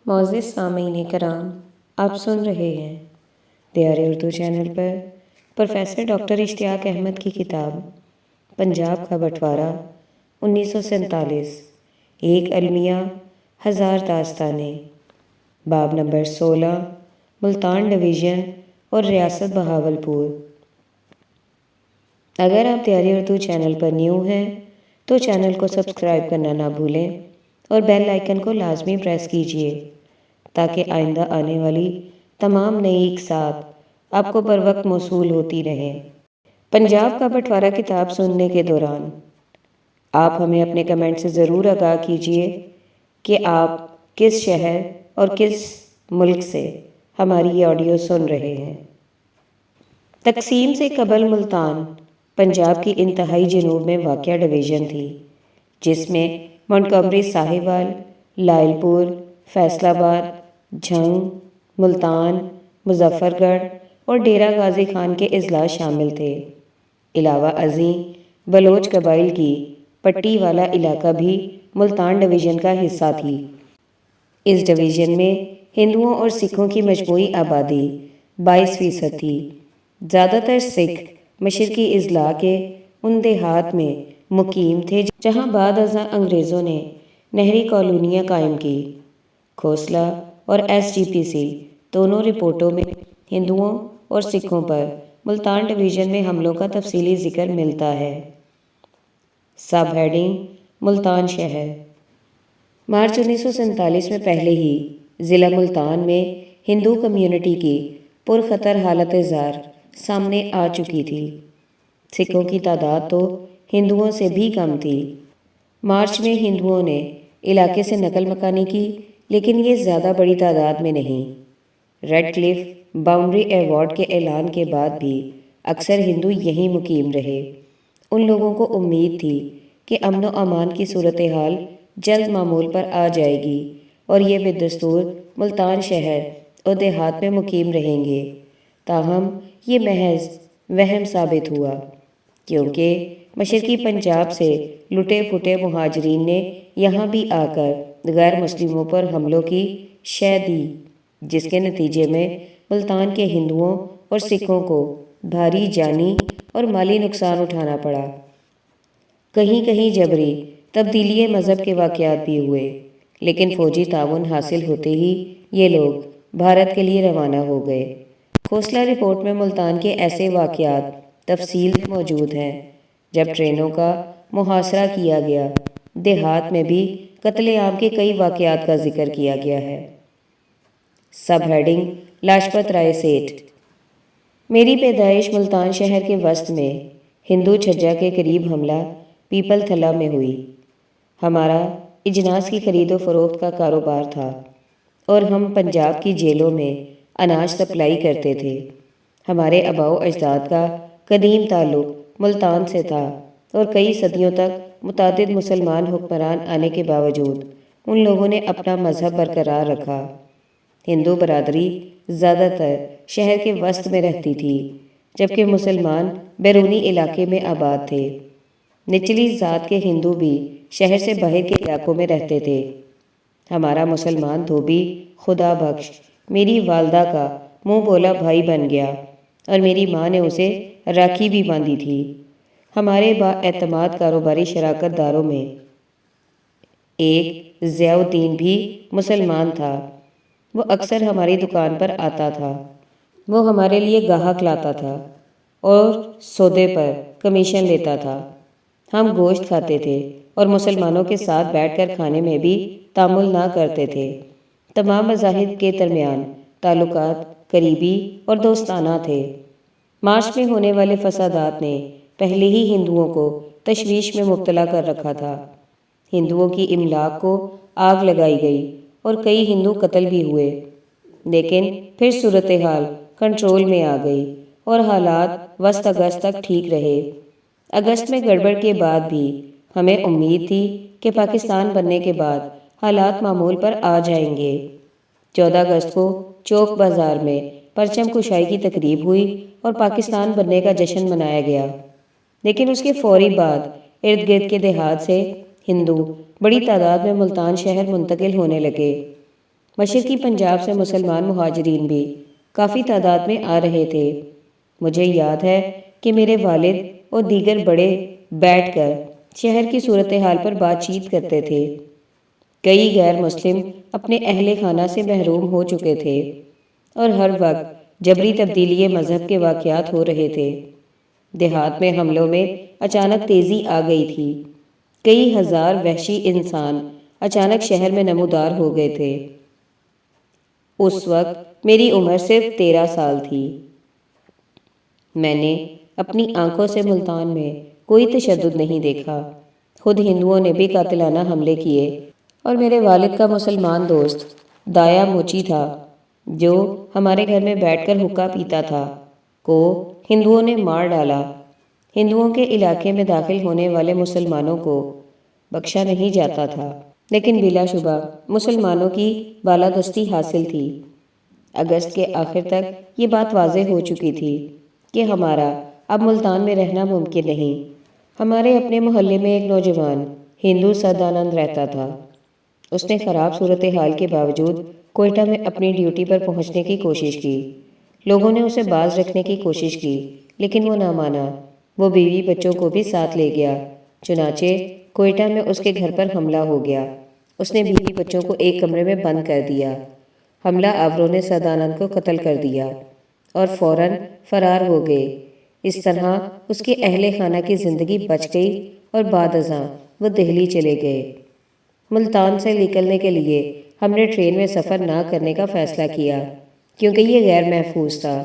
معزز سامعین کرام، آپ سن رہے ہیں دیار اردو چینل پر پروفیسر ڈاکٹر اشتیاق احمد کی کتاب پنجاب کا بٹوارہ 1947، ایک المیہ ہزار داستانیں، باب نمبر 16، ملتان ڈویژن اور ریاست بہاولپور۔ اگر آپ دیار اردو چینل پر نیو ہیں تو چینل کو سبسکرائب کرنا نہ بھولیں اور بیل آئیکن کو لازمی پریس کیجیے تاکہ آئندہ آنے والی تمام نئی اقساط آپ کو بر وقت موصول ہوتی رہیں۔ پنجاب کا بٹوارہ کتاب سننے کے دوران آپ ہمیں اپنے کمنٹ سے ضرور آگاہ کیجیے کہ آپ کس شہر اور کس ملک سے ہماری یہ آڈیو سن رہے ہیں۔ تقسیم سے قبل ملتان پنجاب کی انتہائی جنوب میں واقع ڈویژن تھی، جس میں مونٹگومری ساہیوال، لائل پور، فیصل آباد، جھنگ، ملتان، مظفر گڑھ اور ڈیرہ غازی خان کے اضلاع شامل تھے۔ علاوہ ازیں بلوچ قبائل کی پٹی والا علاقہ بھی ملتان ڈویژن کا حصہ تھی۔ اس ڈویژن میں ہندوؤں اور سکھوں کی مجموعی آبادی 22% تھی۔ زیادہ تر سکھ مشرقی اضلاع کے ان دیہات میں مقیم تھے جہاں بعد ازاں انگریزوں نے نہری کالونیاں قائم کی۔ کھوسلا اور SGPC دونوں رپورٹوں میں ہندوؤں اور سکھوں پر ملتان ڈویژن میں حملوں کا تفصیلی ذکر ملتا ہے۔ سب ہیڈنگ: ملتان شہر۔ مارچ 1947 میں پہلے ہی ضلع ملتان میں ہندو کمیونٹی کی پرخطر حالت زار سامنے آ چکی تھی۔ سکھوں کی تعداد تو ہندوؤں سے بھی کم تھی۔ مارچ میں ہندوؤں نے علاقے سے نقل مکانی کی، لیکن یہ زیادہ بڑی تعداد میں نہیں۔ ریڈ کلف باؤنڈری ایوارڈ کے اعلان کے بعد بھی اکثر ہندو یہیں مقیم رہے۔ ان لوگوں کو امید تھی کہ امن و امان کی صورتحال جلد معمول پر آ جائے گی اور یہ بدستور ملتان شہر اور دیہات میں مقیم رہیں گے۔ تاہم یہ محض وہم ثابت ہوا، کیونکہ مشرقی پنجاب سے لٹے پھٹے مہاجرین نے یہاں بھی آ کر غیر مسلموں پر حملوں کی شہ دی، جس کے نتیجے میں ملتان کے ہندوؤں اور سکھوں کو بھاری جانی اور مالی نقصان اٹھانا پڑا۔ کہیں کہیں جبری تبدیلی مذہب کے واقعات بھی ہوئے، لیکن فوجی تعاون حاصل ہوتے ہی یہ لوگ بھارت کے لیے روانہ ہو گئے۔ کھوسلا رپورٹ میں ملتان کے ایسے واقعات تفصیل سے موجود ہیں جب ٹرینوں کا محاصرہ کیا گیا۔ دیہات میں بھی قتل عام کے کئی واقعات کا ذکر کیا گیا ہے۔ سب ہیڈنگ: لاجپت رائے سیٹھ۔ میری پیدائش ملتان شہر کے وسط میں ہندو چھجا کے قریب حملہ پیپل تھلہ میں ہوئی۔ ہمارا اجناس کی خرید و فروخت کا کاروبار تھا اور ہم پنجاب کی جیلوں میں اناج سپلائی کرتے تھے۔ ہمارے آباء و اجداد کا قدیم تعلق ملتان سے تھا اور کئی صدیوں تک متعدد مسلمان حکمران آنے کے باوجود ان لوگوں نے اپنا مذہب برقرار رکھا۔ ہندو برادری زیادہ تر شہر کے وسط میں رہتی تھی، جبکہ مسلمان بیرونی علاقے میں آباد تھے۔ نچلی ذات کے ہندو بھی شہر سے باہر کے علاقوں میں رہتے تھے۔ ہمارا مسلمان دھوبی خدا بخش میری والدہ کا منہ بولا بھائی بن گیا اور میری ماں نے اسے راکھی بھی باندھی تھی۔ ہمارے با اعتماد کاروباری شراکت داروں میں ایک ضیاء الدین بھی مسلمان تھا۔ وہ اکثر ہماری دکان پر آتا تھا۔ وہ ہمارے لیے گاہک لاتا تھا اور سودے پر کمیشن لیتا تھا۔ ہم گوشت کھاتے تھے اور مسلمانوں کے ساتھ بیٹھ کر کھانے میں بھی تامل نہ کرتے تھے۔ تمام مذاہب کے درمیان تعلقات قریبی اور دوستانہ تھے۔ مارچ میں ہونے والے فسادات نے پہلے ہی ہندوؤں کو تشویش میں مبتلا کر رکھا تھا۔ ہندوؤں کی املاک کو آگ لگائی گئی اور کئی ہندو قتل بھی ہوئے، لیکن پھر صورتحال کنٹرول میں آ گئی اور حالات وسط اگست تک ٹھیک رہے۔ اگست میں گڑبڑ کے بعد بھی ہمیں امید تھی کہ پاکستان بننے کے بعد حالات معمول پر آ جائیں گے۔ 14 اگست کو چوک بازار میں پرچم کشائی کی تقریب ہوئی اور پاکستان بننے کا جشن منایا گیا، لیکن اس کے فوری بعد ارد گرد کے دیہات سے ہندو بڑی تعداد میں ملتان شہر منتقل ہونے لگے۔ مشرقی پنجاب سے مسلمان مہاجرین بھی کافی تعداد میں آ رہے تھے۔ مجھے یاد ہے کہ میرے والد اور دیگر بڑے بیٹھ کر شہر کی صورتحال پر بات چیت کرتے تھے۔ کئی غیر مسلم اپنے اہل خانہ سے محروم ہو چکے تھے اور ہر وقت جبری تبدیلی مذہب کے واقعات ہو رہے تھے۔ دیہات میں حملوں میں اچانک تیزی آ گئی تھی۔ کئی ہزار وحشی انسان اچانک شہر میں نمودار ہو گئے تھے۔ اس وقت میری عمر صرف 13 سال تھی۔ میں نے اپنی آنکھوں سے ملتان میں کوئی تشدد نہیں دیکھا۔ خود ہندوؤں نے بھی قاتلانہ حملے کیے اور میرے والد کا مسلمان دوست دایا موچی تھا جو ہمارے گھر میں بیٹھ کر حقہ پیتا تھا کو ہندوؤں نے مار ڈالا۔ ہندوؤں کے علاقے میں داخل ہونے والے مسلمانوں کو بخشا نہیں جاتا تھا، لیکن بلا شبہ مسلمانوں کی بالادستی حاصل تھی۔ اگست کے آخر تک یہ بات واضح ہو چکی تھی کہ ہمارا اب ملتان میں رہنا ممکن نہیں۔ ہمارے اپنے محلے میں ایک نوجوان ہندو سدانند رہتا تھا۔ اس نے خراب صورتحال کے باوجود کوئٹہ میں اپنی ڈیوٹی پر پہنچنے کی کوشش کی۔ لوگوں نے اسے باز رکھنے کی کوشش کی لیکن وہ نہ مانا۔ وہ بیوی بچوں کو بھی ساتھ لے گیا۔ چنانچہ کوئٹہ میں اس کے گھر پر حملہ ہو گیا۔ اس نے بیوی بچوں کو ایک کمرے میں بند کر دیا۔ حملہ آوروں نے سدانند کو قتل کر دیا اور فوراً فرار ہو گئے۔ اس طرح اس کے اہل خانہ کی زندگی بچ گئی اور بعد ازاں وہ دہلی چلے گئے۔ ملتان سے نکلنے کے لیے ہم نے ٹرین میں سفر نہ کرنے کا فیصلہ کیا کیونکہ یہ غیر محفوظ تھا۔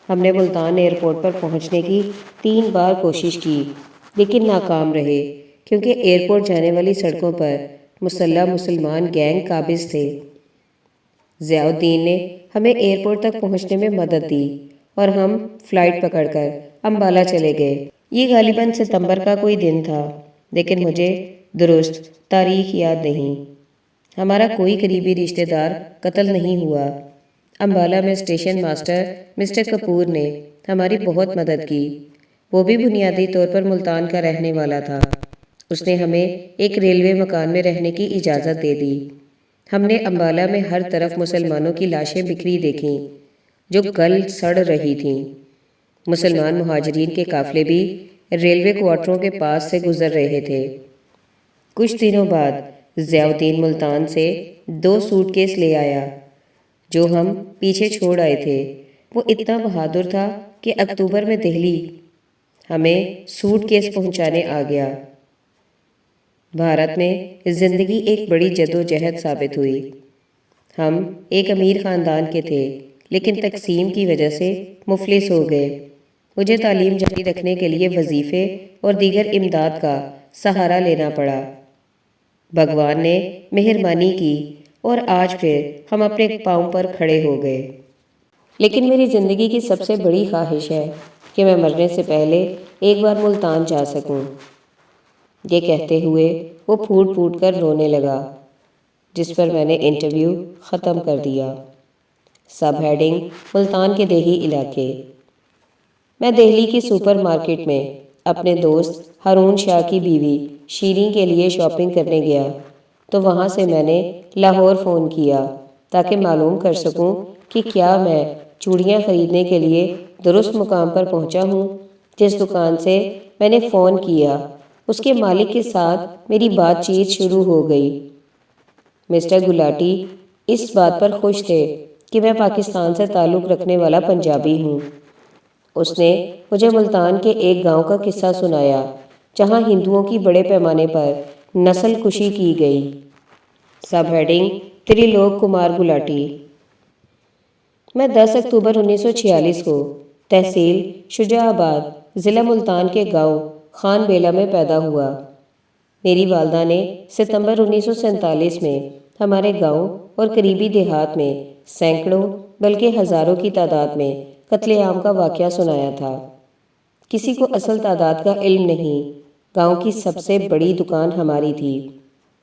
ہم نے ملتان ایئرپورٹ پر پہنچنے کی 3 بار کوشش کی لیکن ناکام رہے کیونکہ ایئرپورٹ جانے والی سڑکوں پر مسلح مسلمان گینگ قابض تھے۔ ضیاء الدین نے ہمیں ایئرپورٹ تک پہنچنے میں مدد دی اور ہم فلائٹ پکڑ کر امبالہ چلے گئے۔ یہ غالباً ستمبر کا کوئی دن تھا لیکن مجھے درست تاریخ یاد نہیں۔ ہمارا کوئی قریبی رشتہ دار قتل نہیں ہوا۔ امبالہ میں اسٹیشن ماسٹر مسٹر کپور نے ہماری بہت مدد کی۔ وہ بھی بنیادی طور پر ملتان کا رہنے والا تھا۔ اس نے ہمیں ایک ریلوے مکان میں رہنے کی اجازت دے دی۔ ہم نے امبالہ میں ہر طرف مسلمانوں کی لاشیں بکھری دیکھیں جو گل سڑ رہی تھیں۔ مسلمان مہاجرین کے قافلے بھی ریلوے کوارٹروں کے پاس سے گزر رہے تھے۔ کچھ دنوں بعد ضیاء الدین ملتان سے 2 سوٹ کیس لے آیا جو ہم پیچھے چھوڑ آئے تھے۔ وہ اتنا بہادر تھا کہ اکتوبر میں دہلی ہمیں سوٹ کیس پہنچانے آ گیا۔ بھارت میں زندگی ایک بڑی جدوجہد ثابت ہوئی۔ ہم ایک امیر خاندان کے تھے لیکن تقسیم کی وجہ سے مفلس ہو گئے۔ مجھے تعلیم جاری رکھنے کے لیے وظیفے اور دیگر امداد کا سہارا لینا پڑا۔ بھگوان نے مہربانی کی اور آج پھر ہم اپنے پاؤں پر کھڑے ہو گئے۔ لیکن میری زندگی کی سب سے بڑی خواہش ہے کہ میں مرنے سے پہلے ایک بار ملتان جا سکوں۔ یہ کہتے ہوئے وہ پھوٹ پھوٹ کر رونے لگا، جس پر میں نے انٹرویو ختم کر دیا۔ سب ہیڈنگ ملتان کے دیہی علاقے۔ میں دہلی کی سپر مارکیٹ میں اپنے دوست ہارون شاہ کی بیوی شیریں کے لیے شاپنگ کرنے گیا تو وہاں سے میں نے لاہور فون کیا تاکہ معلوم کر سکوں کہ کیا میں چوڑیاں خریدنے کے لیے درست مقام پر پہنچا ہوں۔ جس دکان سے میں نے فون کیا اس کے مالک کے ساتھ میری بات چیت شروع ہو گئی۔ مسٹر گلاٹی اس بات پر خوش تھے کہ میں پاکستان سے تعلق رکھنے والا پنجابی ہوں۔ اس نے مجھے ملتان کے ایک گاؤں کا قصہ سنایا جہاں ہندوؤں کی بڑے پیمانے پر نسل کشی کی گئی۔ Sub heading Trilok Kumar Gulati. میں 10 اکتوبر 1946 کو تحصیل شجاع آباد ضلع ملتان کے گاؤں خان بیلہ میں پیدا ہوا۔ میری والدہ نے ستمبر 1947 میں ہمارے گاؤں اور قریبی دیہات میں سینکڑوں بلکہ ہزاروں کی تعداد میں قتل عام کا واقعہ سنایا تھا۔ کسی کو اصل تعداد کا علم نہیں۔ گاؤں کی سب سے بڑی دکان ہماری تھی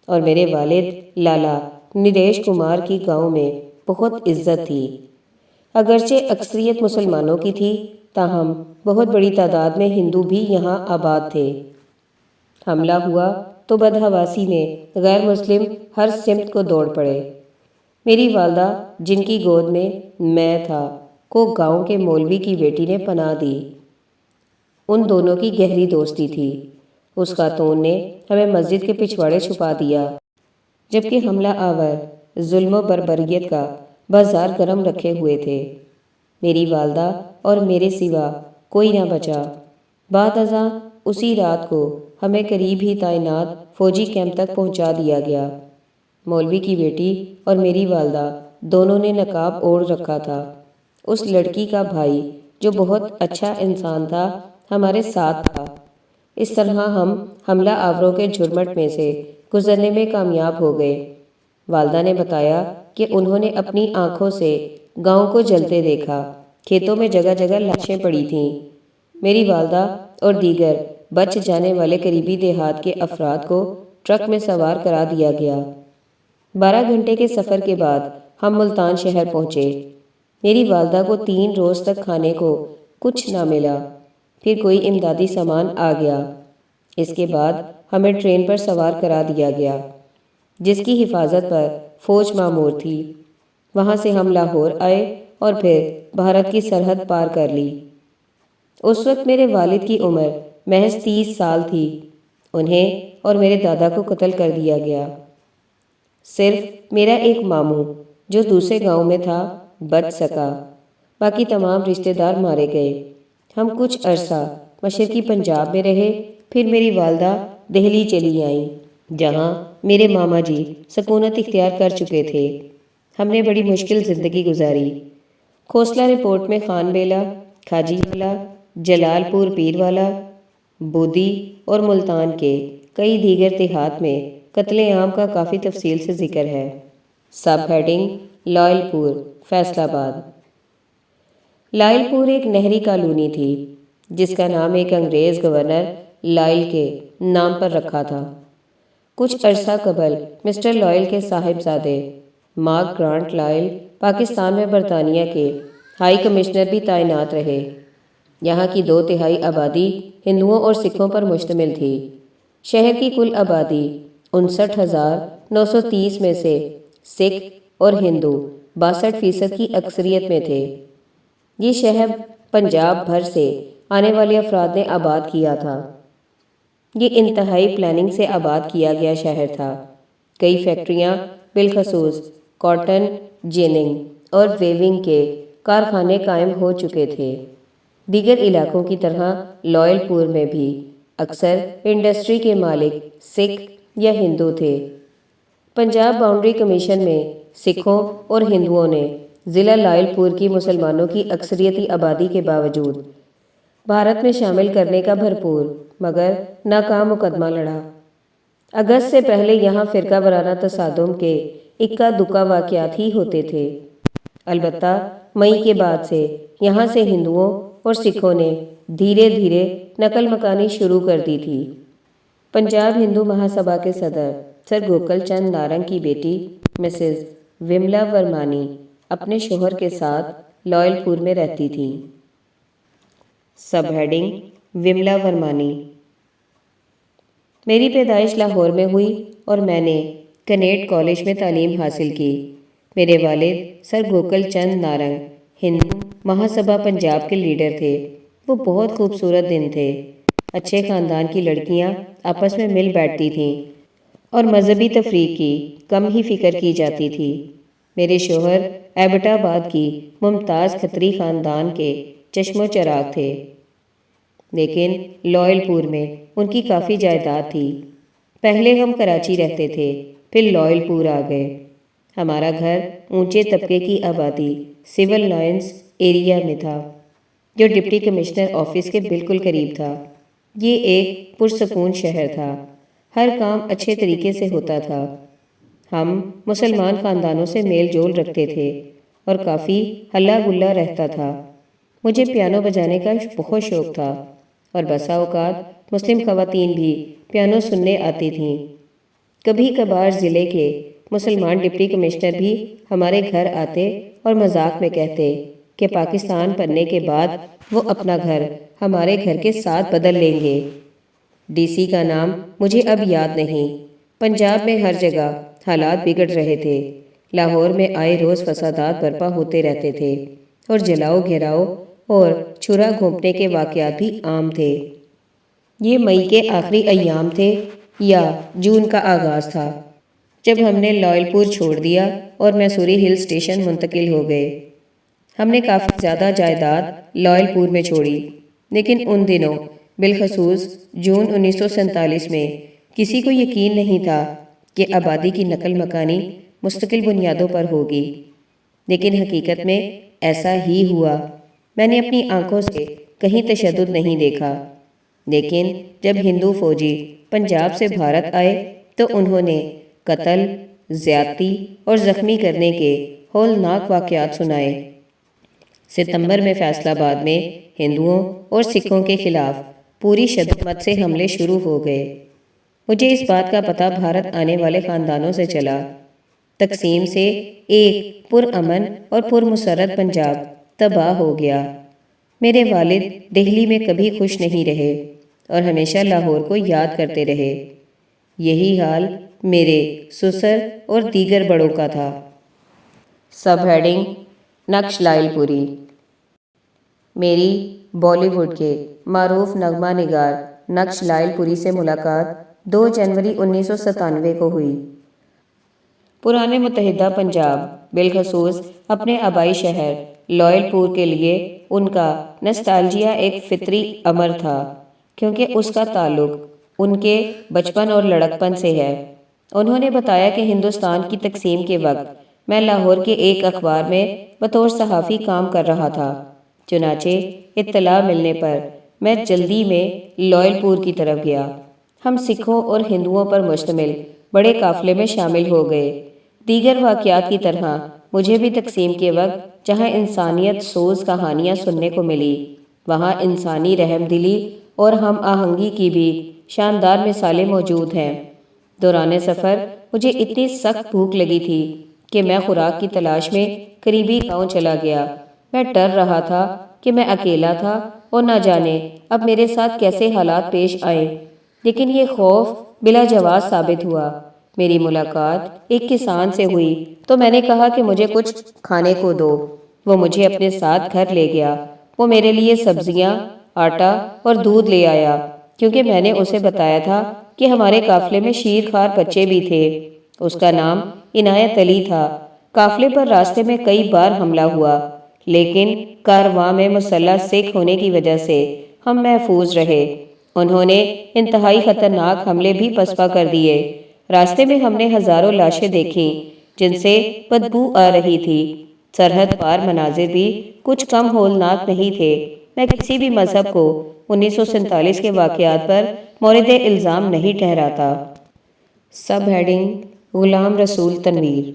اور میرے والد لالا نریش کمار کی گاؤں میں بہت عزت تھی۔ اگرچہ اکثریت مسلمانوں کی تھی تاہم بہت بڑی تعداد میں ہندو بھی یہاں آباد تھے۔ حملہ ہوا تو بدحواسی میں غیر مسلم ہر سمت کو دوڑ پڑے۔ میری والدہ جن کی گود میں تھا کو گاؤں کے مولوی کی بیٹی نے پناہ دی۔ ان دونوں کی گہری دوستی تھی۔ اس خاتون نے ہمیں مسجد کے پچھواڑے چھپا دیا، جبکہ حملہ آور ظلم و بربریت کا بازار گرم رکھے ہوئے تھے۔ میری والدہ اور میرے سوا کوئی نہ بچا۔ بعد ازاں اسی رات کو ہمیں قریب ہی تعینات فوجی کیمپ تک پہنچا دیا گیا۔ مولوی کی بیٹی اور میری والدہ دونوں نے نقاب اوڑھ رکھا تھا۔ اس لڑکی کا بھائی جو بہت اچھا انسان تھا ہمارے ساتھ تھا۔ اس طرح ہم حملہ آوروں کے جھرمٹ میں سے گزرنے میں کامیاب ہو گئے۔ والدہ نے بتایا کہ انہوں نے اپنی آنکھوں سے گاؤں کو جلتے دیکھا۔ کھیتوں میں جگہ جگہ لاشیں پڑی تھیں۔ میری والدہ اور دیگر بچ جانے والے قریبی دیہات کے افراد کو ٹرک میں سوار کرا دیا گیا۔ 12 گھنٹے کے سفر کے بعد ہم ملتان شہر پہنچے۔ میری والدہ کو 3 روز تک کھانے کو کچھ نہ ملا۔ پھر کوئی امدادی سامان آ گیا۔ اس کے بعد ہمیں ٹرین پر سوار کرا دیا گیا، جس کی حفاظت پر فوج مامور تھی۔ وہاں سے ہم لاہور آئے اور پھر بھارت کی سرحد پار کر لی۔ اس وقت میرے والد کی عمر محض 30 سال تھی۔ انہیں اور میرے دادا کو قتل کر دیا گیا۔ صرف میرا ایک ماموں جو دوسرے گاؤں میں تھا بچ سکا، باقی تمام رشتہ دار مارے گئے۔ ہم کچھ عرصہ مشرقی پنجاب میں رہے، پھر میری والدہ دہلی چلی آئیں، جہاں میرے ماما جی سکونت اختیار کر چکے تھے۔ ہم نے بڑی مشکل زندگی گزاری۔ کھوسلہ رپورٹ میں خان بیلا، کھاجی والا، جلال پور پیر والا، بودی اور ملتان کے کئی دیگر دیہات میں قتل عام کا کافی تفصیل سے ذکر ہے۔ سب ہیڈنگ لائل پور، فیصل آباد۔ لائل پور ایک نہری کالونی تھی جس کا نام ایک انگریز گورنر لائل کے نام پر رکھا تھا۔ کچھ عرصہ قبل مسٹر لائل کے صاحبزادے مارک گرانٹ لائل پاکستان میں برطانیہ کے ہائی کمشنر بھی تعینات رہے۔ یہاں کی 2/3 آبادی ہندوؤں اور سکھوں پر مشتمل تھی۔ شہر کی کل آبادی 59,930 میں سے سکھ اور ہندو 62% کی اکثریت میں تھے۔ یہ شہر پنجاب بھر سے آنے والے افراد نے آباد کیا تھا۔ یہ انتہائی پلاننگ سے آباد کیا گیا شہر تھا۔ کئی فیکٹریاں بالخصوص کاٹن جیننگ اور ویونگ کے کارخانے قائم ہو چکے تھے۔ دیگر علاقوں کی طرح لائل پور میں بھی اکثر انڈسٹری کے مالک سکھ یا ہندو تھے۔ پنجاب باؤنڈری کمیشن میں سکھوں اور ہندوؤں نے ضلع لائل پور کی مسلمانوں کی اکثریتی آبادی کے باوجود بھارت میں شامل کرنے کا بھرپور مگر ناکام مقدمہ لڑا۔ اگست سے پہلے یہاں فرقہ وارانہ تصادم کے اکا دکا واقعات ہی ہوتے تھے۔ البتہ مئی کے بعد سے یہاں سے ہندوؤں اور سکھوں نے دھیرے دھیرے نقل مکانی شروع کر دی تھی۔ پنجاب ہندو مہاسبھا کے صدر سر گوکل چند نارنگ کی بیٹی مسز وملا ورمانی اپنے شوہر کے ساتھ لائل پور میں رہتی تھیں۔ Sub heading Vimla ورمانی۔ میری پیدائش لاہور میں ہوئی اور میں نے کنیٹ کالج میں تعلیم حاصل کی۔ میرے والد سر گوکل چند نارنگ ہندو مہاسبھا پنجاب کے لیڈر تھے۔ وہ بہت خوبصورت دن تھے۔ اچھے خاندان کی لڑکیاں آپس میں مل بیٹھتی تھیں اور مذہبی تفریق کی کم ہی فکر کی جاتی تھی۔ میرے شوہر ایبٹ آباد کی ممتاز کھتری خاندان کے چشم و چراغ تھے، لیکن لائل پور میں ان کی کافی جائیداد تھی۔ پہلے ہم کراچی رہتے تھے، پھر لائل پور آ گئے۔ ہمارا گھر اونچے طبقے کی آبادی سول لائنز ایریا میں تھا، جو ڈپٹی کمشنر آفس کے بالکل قریب تھا۔ یہ ایک پرسکون شہر تھا۔ ہر کام اچھے طریقے سے ہوتا تھا۔ ہم مسلمان خاندانوں سے میل جول رکھتے تھے اور کافی ہلا گلا رہتا تھا۔ مجھے پیانو بجانے کا بہت شوق تھا اور بسا اوقات مسلم خواتین بھی پیانو سننے آتی تھیں۔ کبھی کبھار ضلع کے مسلمان ڈپٹی کمشنر بھی ہمارے گھر آتے اور مذاق میں کہتے کہ پاکستان بننے کے بعد وہ اپنا گھر ہمارے گھر کے ساتھ بدل لیں گے۔ ڈی سی کا نام مجھے اب یاد نہیں۔ پنجاب میں ہر جگہ حالات بگڑ رہے تھے، لاہور میں آئے روز فسادات برپا ہوتے رہتے تھے اور جلاؤ گھیراؤ اور چھرا گھونپنے کے واقعات بھی عام تھے۔ یہ مئی کے آخری ایام تھے یا جون کا آغاز تھا جب ہم نے لائل پور چھوڑ دیا اور میسوری ہل اسٹیشن منتقل ہو گئے۔ ہم نے کافی زیادہ جائیداد لائل پور میں چھوڑی، لیکن ان دنوں بالخصوص جون 1947 میں کسی کو یقین نہیں تھا کہ آبادی کی نقل مکانی مستقل بنیادوں پر ہوگی، لیکن حقیقت میں ایسا ہی ہوا۔ میں نے اپنی آنکھوں سے کہیں تشدد نہیں دیکھا، لیکن جب ہندو فوجی پنجاب سے بھارت آئے تو انہوں نے قتل، زیادتی اور زخمی کرنے کے ہولناک واقعات سنائے۔ ستمبر میں فیصل آباد میں ہندوؤں اور سکھوں کے خلاف پوری شدت سے حملے شروع ہو گئے۔ مجھے اس بات کا پتہ بھارت آنے والے خاندانوں سے چلا۔ تقسیم سے ایک پرامن اور پرمسرت پنجاب تباہ ہو گیا۔ میرے والد دہلی میں کبھی خوش نہیں رہے اور ہمیشہ لاہور کو یاد کرتے رہے۔ یہی حال میرے سسر اور دیگر بڑوں کا تھا۔ سب ہیڈنگ: نقش لائل پوری۔ میری بالی ووڈ کے معروف نغمہ نگار نقش لائل پوری سے ملاقات 2 جنوری 1997 کو ہوئی۔ پرانے متحدہ پنجاب، بالخصوص اپنے آبائی شہر لائل پور کے لیے ان کا نسٹالجیا ایک فطری امر تھا، کیونکہ اس کا تعلق ان کے بچپن اور لڑکپن سے ہے۔ انہوں نے بتایا کہ ہندوستان کی تقسیم کے وقت میں لاہور کے ایک اخبار میں بطور صحافی کام کر رہا تھا۔ چنانچہ اطلاع ملنے پر میں جلدی میں لائل پور کی طرف گیا۔ ہم سکھوں اور ہندوؤں پر مشتمل بڑے قافلے میں شامل ہو گئے۔ دیگر واقعات کی طرح مجھے بھی تقسیم کے وقت جہاں انسانیت سوز کہانیاں سننے کو ملی، وہاں انسانی رحم دلی اور ہم آہنگی کی بھی شاندار مثالیں موجود ہیں۔ دوران سفر مجھے اتنی سخت بھوک لگی تھی کہ میں خوراک کی تلاش میں قریبی گاؤں چلا گیا۔ میں ڈر رہا تھا کہ میں اکیلا تھا اور نہ جانے اب میرے ساتھ کیسے حالات پیش آئیں، لیکن یہ خوف بلا جواز ثابت ہوا۔ میری ملاقات ایک کسان سے ہوئی تو میں نے کہا کہ مجھے کچھ کھانے کو دو۔ وہ مجھے اپنے ساتھ گھر لے گیا۔ وہ میرے لیے سبزیاں، آٹا اور دودھ لے آیا، کیونکہ میں نے اسے بتایا تھا کہ ہمارے قافلے میں شیرخوار بچے بھی تھے۔ اس کا نام عنایت علی تھا۔ قافلے پر راستے میں کئی بار حملہ ہوا، لیکن کارواں میں مسلح سکھ ہونے کی وجہ سے ہم محفوظ رہے۔ انہوں نے انتہائی خطرناک حملے بھی پسپا کر دیے۔ راستے میں ہم نے ہزاروں لاشیں دیکھیں جن سے بدبو آ رہی تھی۔ سرحد پار مناظر بھی کچھ کم ہولناک نہیں تھے۔ میں کسی بھی مذہب کو 1947 کے واقعات پر مورد الزام نہیں ٹھہراتا۔ سب ہیڈنگ: غلام رسول تنویر۔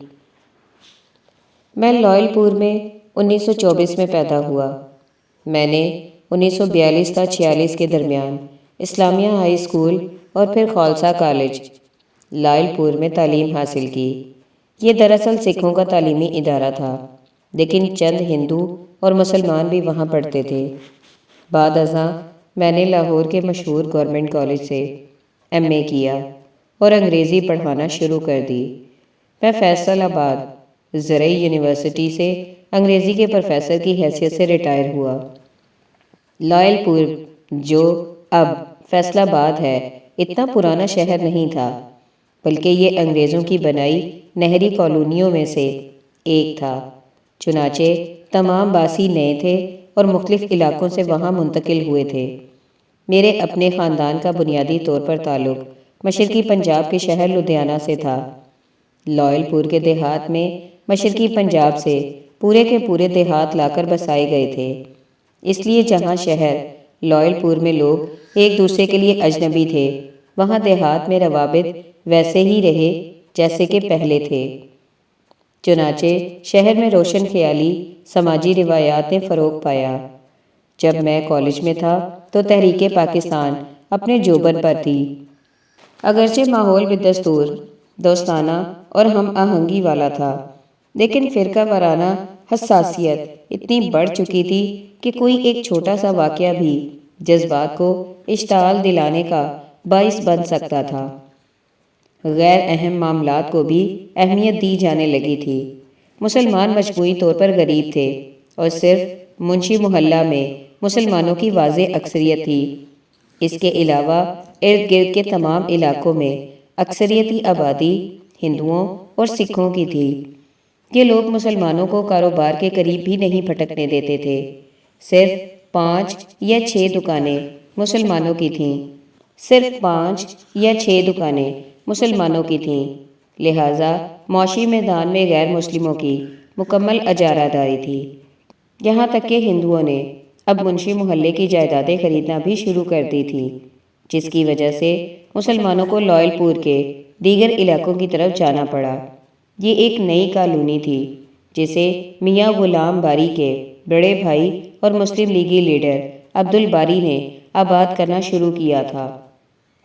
میں لائل پور میں 1924 میں پیدا ہوا۔ میں نے 1942 تا 46 کے درمیان اسلامیہ ہائی اسکول اور پھر خالصہ کالج لائل پور میں تعلیم حاصل کی۔ یہ دراصل سکھوں کا تعلیمی ادارہ تھا، لیکن چند ہندو اور مسلمان بھی وہاں پڑھتے تھے۔ بعد ازاں میں نے لاہور کے مشہور گورنمنٹ کالج سے MA کیا اور انگریزی پڑھانا شروع کر دی۔ میں فیصل آباد زرعی یونیورسٹی سے انگریزی کے پروفیسر کی حیثیت سے ریٹائر ہوا۔ لائل پور، جو اب فیصل آباد ہے، اتنا پرانا شہر نہیں تھا، بلکہ یہ انگریزوں کی بنائی نہری کالونیوں میں سے ایک تھا۔ چنانچہ تمام باسی نئے تھے اور مختلف علاقوں سے وہاں منتقل ہوئے تھے۔ میرے اپنے خاندان کا بنیادی طور پر تعلق مشرقی پنجاب کے شہر لدھیانہ سے تھا۔ لائل پور کے دیہات میں مشرقی پنجاب سے پورے کے پورے دیہات لا کر بسائے گئے تھے، اس لیے جہاں شہر لائل پور میں لوگ ایک دوسرے کے لیے اجنبی تھے، وہاں دیہات میں روابط ویسے ہی رہے جیسے کہ پہلے تھے۔ چنانچہ شہر میں روشن خیالی سماجی روایات نے فروغ پایا۔ جب میں کالج میں تھا تو تحریک پاکستان اپنے جوبن پر تھی۔ اگرچہ ماحول بدستور دوستانہ اور ہم آہنگی والا تھا، لیکن فرقہ وارانہ حساسیت اتنی بڑھ چکی تھی کہ کوئی ایک چھوٹا سا واقعہ بھی جذبات کو اشتعال دلانے کا باعث بن سکتا تھا۔ غیر اہم معاملات کو بھی اہمیت دی جانے لگی تھی۔ مسلمان مجموعی طور پر غریب تھے اور صرف منشی محلہ میں مسلمانوں کی واضح اکثریت تھی۔ اس کے علاوہ ارد گرد کے تمام علاقوں میں اکثریتی آبادی ہندوؤں اور سکھوں کی تھی۔ یہ لوگ مسلمانوں کو کاروبار کے قریب بھی نہیں پھٹکنے دیتے تھے۔ صرف 5 یا 6 دکانیں مسلمانوں کی تھیں۔ مسلمانوں کی تھیں، لہٰذا معاشی میدان میں غیر مسلموں کی مکمل اجارہ داری تھی۔ یہاں تک کہ ہندوؤں نے اب منشی محلے کی جائیدادیں خریدنا بھی شروع کر دی تھی، جس کی وجہ سے مسلمانوں کو لائل پور کے دیگر علاقوں کی طرف جانا پڑا۔ یہ ایک نئی کالونی تھی جسے میاں غلام باری کے بڑے بھائی اور مسلم لیگی لیڈر عبد الباری نے آباد کرنا شروع کیا تھا۔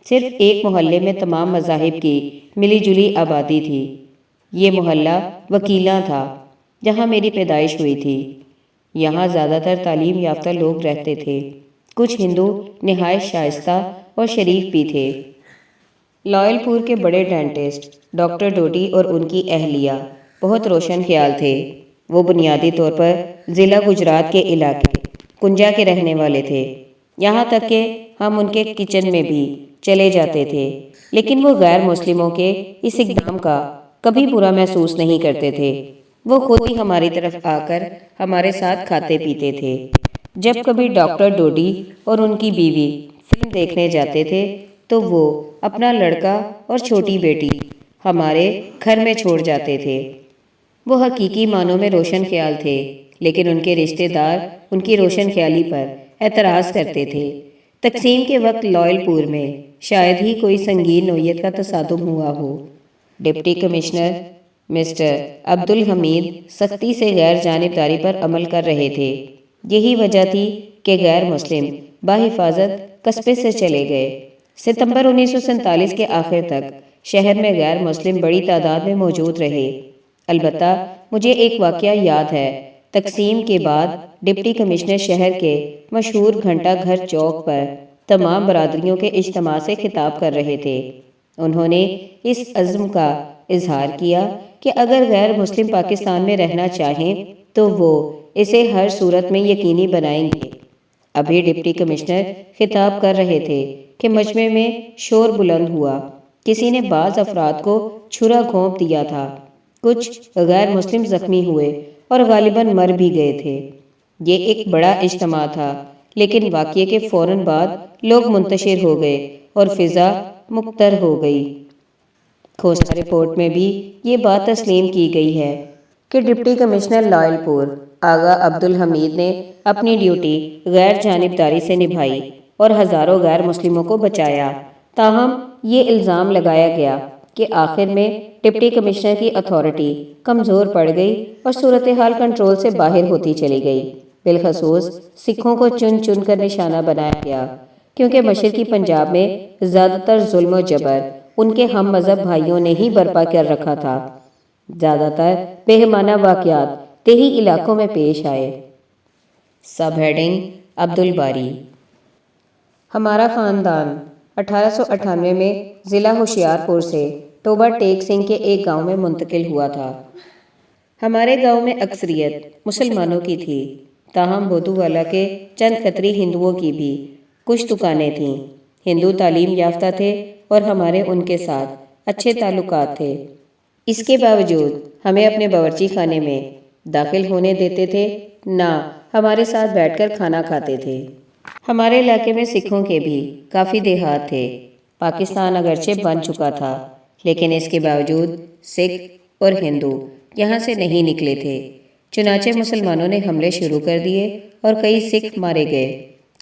صرف ایک محلے میں تمام مذاہب کی ملی جلی آبادی تھی۔ یہ محلہ وکیلاں تھا، جہاں میری پیدائش ہوئی تھی۔ یہاں زیادہ تر تعلیم یافتہ لوگ رہتے تھے۔ کچھ ہندو نہایت شائستہ اور شریف بھی تھے۔ لائل پور کے بڑے ڈینٹسٹ ڈاکٹر ڈوڈی اور ان کی اہلیہ بہت روشن خیال تھے۔ وہ بنیادی طور پر ضلع گجرات کے علاقے کنجا کے رہنے والے تھے، یہاں تک کہ ہم ان کے کچن میں بھی چلے جاتے تھے، لیکن وہ غیر مسلموں کے اس اقدام کا کبھی برا محسوس نہیں کرتے تھے۔ وہ خود ہی ہماری طرف آ کر ہمارے ساتھ کھاتے پیتے تھے۔ جب کبھی ڈاکٹر ڈوڈی اور ان کی بیوی فلم دیکھنے جاتے تھے تو وہ اپنا لڑکا اور چھوٹی بیٹی ہمارے گھر میں چھوڑ جاتے تھے۔ وہ حقیقی معنوں میں روشن خیال تھے، لیکن ان کے رشتہ دار ان کی روشن خیالی پر اعتراض کرتے تھے۔ تقسیم کے وقت لائل پور میں شاید ہی کوئی سنگین نوعیت کا تصادم ہوا ہو۔ ڈپٹی کمشنر مسٹر عبد الحمید سختی سے غیر جانبداری پر عمل کر رہے تھے۔ یہی وجہ تھی کہ غیر مسلم بحفاظت قصبے سے چلے گئے۔ ستمبر 1947 کے آخر تک شہر میں غیر مسلم بڑی تعداد میں موجود رہے۔ البتہ مجھے ایک واقعہ یاد ہے۔ تقسیم کے بعد ڈپٹی کمشنر شہر کے مشہور گھنٹہ گھر چوک پر تمام برادریوں کے اجتماع سے خطاب کر رہے تھے۔ انہوں نے اس عزم کا اظہار کیا کہ اگر غیر مسلم پاکستان میں رہنا چاہیں تو وہ اسے ہر صورت میں یقینی بنائیں گے۔ ابھی ڈپٹی کمشنر خطاب کر رہے تھے کہ مجمع میں شور بلند ہوا۔ کسی نے بعض افراد کو چھرا گھونپ دیا تھا۔ کچھ غیر مسلم زخمی ہوئے اور غالباً مر بھی گئے تھے۔ یہ ایک بڑا اجتماع تھا، لیکن واقعے کے فوراً بعد لوگ منتشر ہو گئے اور فضا مکتر ہو گئی۔ کھوسہ رپورٹ میں بھی یہ بات تسلیم کی گئی ہے کہ ڈپٹی کمشنر لائل پور آغا عبد الحمید نے اپنی ڈیوٹی غیر جانبداری سے نبھائی اور ہزاروں غیر مسلموں کو بچایا۔ تاہم یہ الزام لگایا گیا کہ آخر میں ڈپٹی کمشنر کی اتھارٹی کمزور پڑ گئی اور صورتحال کنٹرول سے باہر ہوتی چلی گئی۔ بالخصوص سکھوں کو چن چن کر نشانہ بنایا گیا، کیونکہ مشرقی پنجاب میں زیادہ تر ظلم و جبر ان کے ہم مذہب بھائیوں نے ہی برپا کر رکھا تھا۔ زیادہ تر بہیمانہ واقعات دیہی علاقوں میں پیش آئے۔ Sub heading Abdul Bari. ہمارا خاندان 1898 میں ضلع ہوشیارپور سے ٹوبہ ٹیک سنگھ کے ایک گاؤں میں منتقل ہوا تھا۔ ہمارے گاؤں میں اکثریت مسلمانوں کی تھی، تاہم بودووالا کے چند کھتری ہندوؤں کی بھی کچھ دکانیں تھیں۔ ہندو تعلیم یافتہ تھے اور ہمارے ان کے ساتھ اچھے تعلقات تھے۔ اس کے باوجود ہمیں اپنے باورچی خانے میں داخل ہونے دیتے تھے، نہ ہمارے ساتھ بیٹھ کر کھانا کھاتے تھے۔ ہمارے علاقے میں سکھوں کے بھی کافی دیہات تھے۔ پاکستان اگرچہ بن چکا تھا، لیکن اس کے باوجود سکھ اور ہندو یہاں سے نہیں نکلے تھے۔ چنانچہ مسلمانوں نے حملے شروع کر دیے اور کئی سکھ مارے گئے۔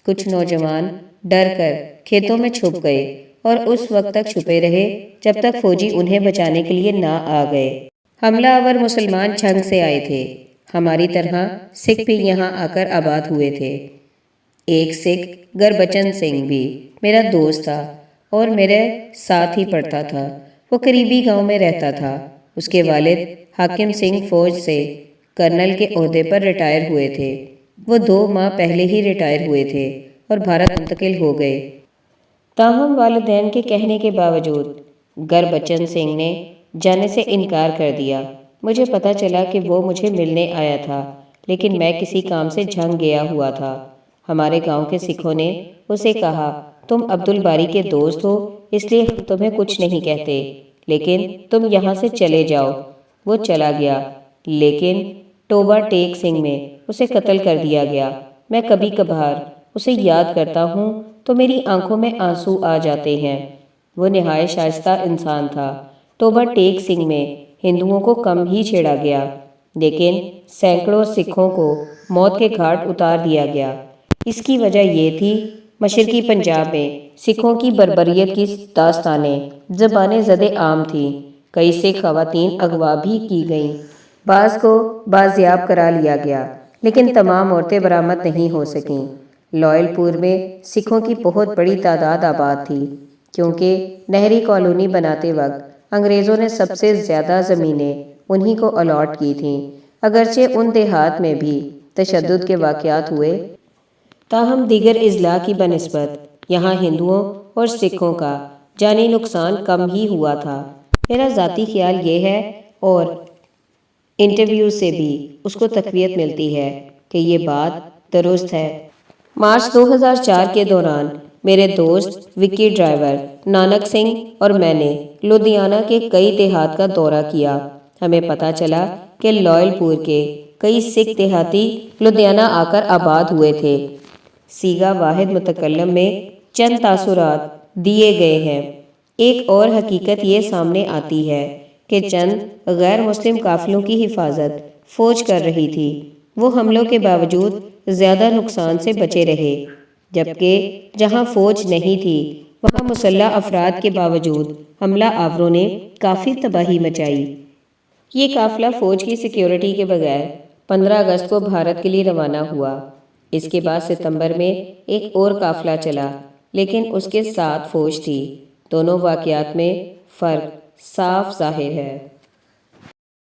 کچھ نوجوان ڈر کر کھیتوں میں چھپ گئے اور اس وقت تک چھپے رہے جب تک فوجی انہیں بچانے کے لیے نہ آ گئے۔ حملہ آور مسلمان چھنگ سے آئے تھے، ہماری طرح سکھ بھی یہاں آ کر آباد ہوئے تھے۔ ایک سکھ گربچن سنگھ بھی میرا دوست تھا اور میرے ساتھ ہی پڑھتا تھا۔ وہ قریبی گاؤں میں رہتا تھا۔ اس کے والد حاکم سنگھ فوج سے کرنل کے عہدے پر ریٹائر ہوئے تھے۔ وہ 2 ماہ پہلے ہی ریٹائر ہوئے تھے اور بھارت منتقل ہو گئے۔ تاہم والدین کے کہنے کے باوجود گربچن سنگھ نے جانے سے انکار کر دیا۔ مجھے پتہ چلا کہ وہ مجھے ملنے آیا تھا، لیکن میں کسی کام سے جھنگ گیا ہوا تھا۔ ہمارے گاؤں کے سکھوں نے اسے کہا، تم عبد الباری کے دوست ہو اس لیے ہم تمہیں کچھ نہیں کہتے، لیکن تم یہاں سے چلے جاؤ۔ وہ چلا گیا، لیکن ٹوبہ ٹیک سنگھ میں اسے قتل کر دیا گیا۔ میں کبھی کبھار اسے یاد کرتا ہوں تو میری آنکھوں میں آنسو آ جاتے ہیں۔ وہ نہایت شائستہ انسان تھا۔ ٹوبہ ٹیک سنگھ میں ہندوؤں کو کم ہی چھیڑا گیا، لیکن سینکڑوں سکھوں کو موت کے گھاٹ اتار دیا گیا۔ اس کی وجہ یہ تھی، مشرقی پنجاب میں سکھوں کی بربریت کی داستانیں زبانِ زد عام تھیں۔ کئی سکھ خواتین اغوا بھی کی گئیں، بعض کو بازیاب کرا لیا گیا، لیکن تمام عورتیں برآمد نہیں ہو سکیں۔ لوئل پور میں سکھوں کی بہت بڑی تعداد آباد تھی، کیونکہ نہری کالونی بناتے وقت انگریزوں نے سب سے زیادہ زمینیں انہی کو الاٹ کی تھیں۔ اگرچہ ان دیہات میں بھی تشدد کے واقعات ہوئے، تاہم دیگر اضلاع کی بنسبت یہاں ہندوؤں اور سکھوں کا جانی نقصان کم ہی ہوا تھا۔ میرا ذاتی خیال یہ ہے، اور انٹرویو سے بھی اس کو تقویت ملتی ہے، کہ یہ بات درست ہے۔ مارچ 2004 کے دوران میرے دوست وکی ڈرائیور، نانک سنگھ اور میں نے لدھیانہ کے کئی دیہات کا دورہ کیا۔ ہمیں پتہ چلا کہ لوئل پور کے کئی سکھ دیہاتی لدھیانہ آ کر آباد ہوئے تھے۔ سیگا واحد متکلم میں چند تاثرات دیے گئے ہیں۔ ایک اور حقیقت یہ سامنے آتی ہے کہ چند غیر مسلم قافلوں کی حفاظت فوج کر رہی تھی۔ وہ حملوں کے باوجود زیادہ نقصان سے بچے رہے، جبکہ جہاں فوج نہیں تھی وہاں مسلح افراد کے باوجود حملہ آوروں نے کافی تباہی مچائی۔ یہ قافلہ فوج کی سیکیورٹی کے بغیر 15 اگست کو بھارت کے لیے روانہ ہوا۔ اس کے بعد ستمبر میں ایک اور قافلہ چلا، لیکن اس کے ساتھ فوج تھی۔ دونوں واقعات میں فرق صاف ظاہر ہے۔